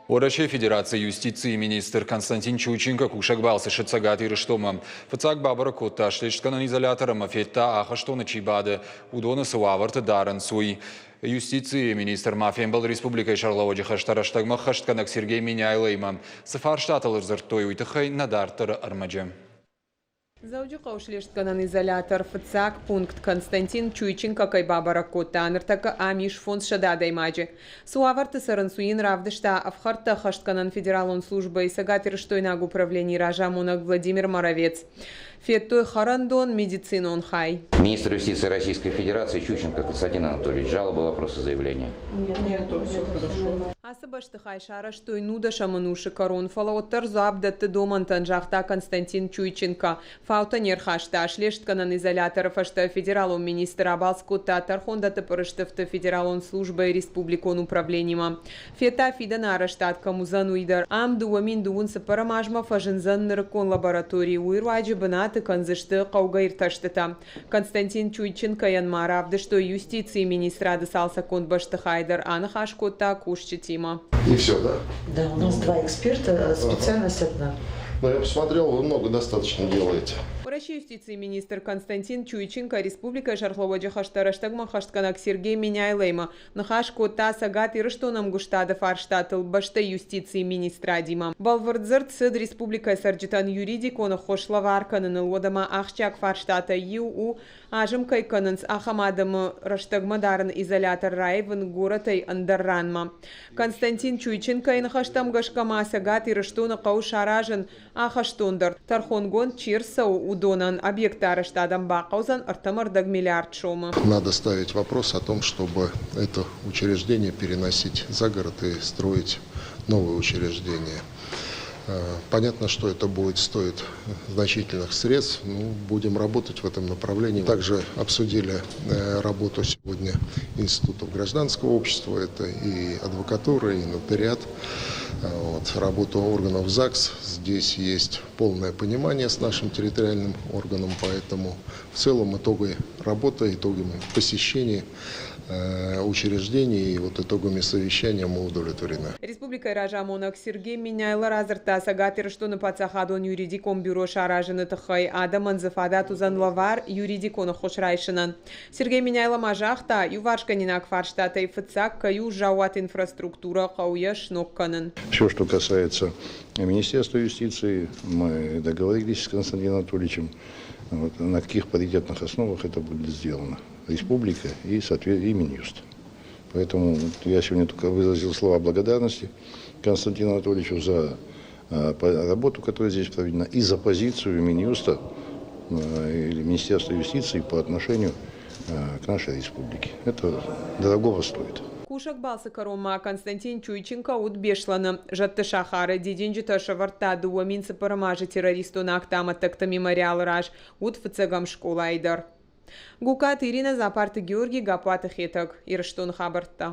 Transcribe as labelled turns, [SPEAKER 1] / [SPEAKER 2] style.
[SPEAKER 1] Российской Федерации юстиции министр Константин Чуйченко кушакбался шицагат и рештома. Фацак бабара котта шлештканан изолятором афетта ахаштона чибады удона суаварта даран суй. Юстиции министр мафиембал республикой Шарловоджи хаштараштагма хаштканак Сергей Миняйлайма. Сафарштатал рзартой уйтахай надартар армаджем.
[SPEAKER 2] Зауджи қаушлештканан изолятор фцак пункт Константин Чуйченко кайбабара коттан ыртака амиш фонд шададай маджи. Суаварты сарансуин равдышта авхарта хаштканан федералон служба и сагатирштойнаг управлений ражамунак Владимир Моровец. Феттой харандон медицинон хай.
[SPEAKER 3] Министр юстиции Российской Федерации Чуйченко Константин Анатольевич. Жалобы, вопросы, заявления?
[SPEAKER 2] Нет, все хорошо. Асабашты хай шара, что и нуда шамануши корон фалаоттар забдатты домантан жахта Константин Чуйченко. Фаута нерхашта ашлештканан изоляторов ашта федералон министр Абалскута тархондаты парыштыфты федералон служба и республикон управленима. Фета фидана араштатка музануидар. Ам дуамин дуунсы парамажма фажинзан ныркон лаборатории уирваджи бынаты канзышты қаугайр таштыта. Константин Чуйченко янмаравды, что юстиции министра дысалса конбашты хайдар анахашкота кушчетима.
[SPEAKER 4] И все, да?
[SPEAKER 5] Да, у нас два эксперта, специальность одна.
[SPEAKER 4] Но я посмотрел, вы много достаточно делаете.
[SPEAKER 2] Российской юстиции министр Константин Чуйченко республика Шарловоджи хаштараштагма хаштканак Сергей Миняйлайма нахашкота сагат и рыштоном гуштада фарштатыл башта юстиции министра Дима. Балвардзырт сыд республика сарджитан юридикона хошлаварканын лодама ахчак фарштата ю ажым кайканынс ахамадамы раштагмадарын изолятор райвын горотай андарранма. Константин Чуйченко инхаштам гашкама сагат и рыштона каушаражын ахаштондар тархонгон чирсау удонан объекта арештадам бақаузан артамардаг миллиард шома.
[SPEAKER 4] Надо ставить вопрос о том, чтобы это учреждение переносить за город и строить новые учреждения. Понятно, что это будет стоить значительных средств, но будем работать в этом направлении. Также обсудили работу сегодня институтов гражданского общества, это и адвокатура, и нотариат, работу органов ЗАГС. Здесь есть полное понимание с нашим территориальным органом, поэтому в целом итоги работы, итогами посещений учреждений и итогами совещания мы удовлетворены.
[SPEAKER 2] Республика Ражамонак Сергей Миняйла разырта сагатыр, что на пацахадон юридиком бюро шаражины тахай адаман зафадату занлавар юридикона хошрайшинан. Сергей Миняйла мажахта юваршканинак фарштата и фцак каю жауат инфраструктура кауяш нокканын.
[SPEAKER 6] Все, что касается Министерства юстиции, мы договорились с Константином Анатольевичем, на каких паритетных основах это будет сделано. Республика и, соответственно, Минюст. Поэтому я сегодня только выразил слова благодарности Константину Анатольевичу за работу, которая здесь проведена, и за позицию Минюста или Министерства юстиции по отношению к нашей республике. Это дорогого стоит.
[SPEAKER 2] Кушак балсы карома Константин Чуйченко утбешлана. Жатты шахары дединджи таша вартаду уаминцы парамажи террористу на актама так-то мемориал раж утфцегам школа айдар. Гукат Ирина Запарты Георгий Гапаты Хетак Ирштон Хабарта.